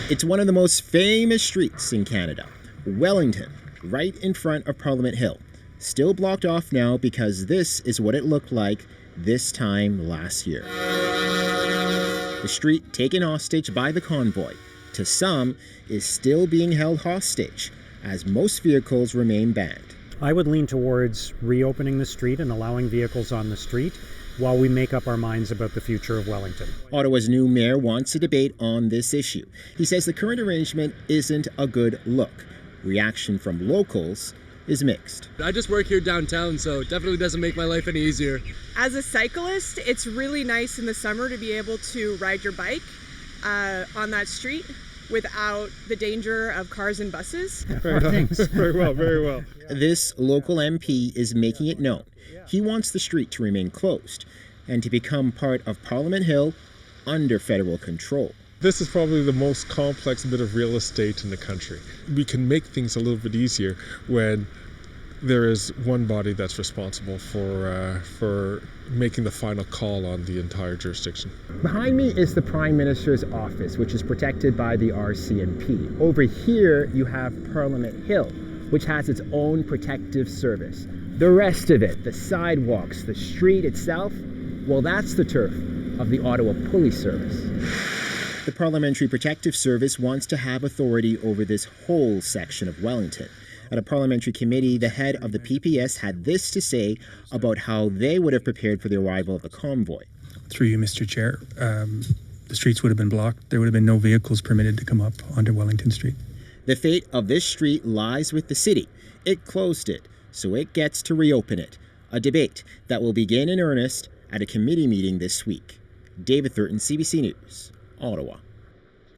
It's one of the most famous streets in Canada, Wellington, right in front of Parliament Hill. Still blocked off now because this is what it looked like this time last year. The street taken hostage by the convoy, to some, is still being held hostage, as most vehicles remain banned. I would lean towards reopening the street and allowing vehicles on the street while we make up our minds about the future of Wellington. Ottawa's new mayor wants a debate on this issue. He says the current arrangement isn't a good look. Reaction from locals is mixed. I just work here downtown, so it definitely doesn't make my life any easier. As a cyclist, it's really nice in the summer to be able to ride your bike on that street without the danger of cars and buses. Very nice. Very well, very well. This local MP is making it known. He wants the street to remain closed and to become part of Parliament Hill under federal control. This is probably the most complex bit of real estate in the country. We can make things a little bit easier when there is one body that's responsible for making the final call on the entire jurisdiction. Behind me is the Prime Minister's office, which is protected by the RCMP. Over here, you have Parliament Hill, which has its own protective service. The rest of it, the sidewalks, the street itself, well, that's the turf of the Ottawa Police Service. The Parliamentary Protective Service wants to have authority over this whole section of Wellington. At a parliamentary committee, the head of the PPS had this to say about how they would have prepared for the arrival of the convoy. Through you, Mr. Chair, the streets would have been blocked. There would have been no vehicles permitted to come up onto Wellington Street. The fate of this street lies with the city. It closed it, so it gets to reopen it. A debate that will begin in earnest at a committee meeting this week. David Thurton, CBC News, Ottawa.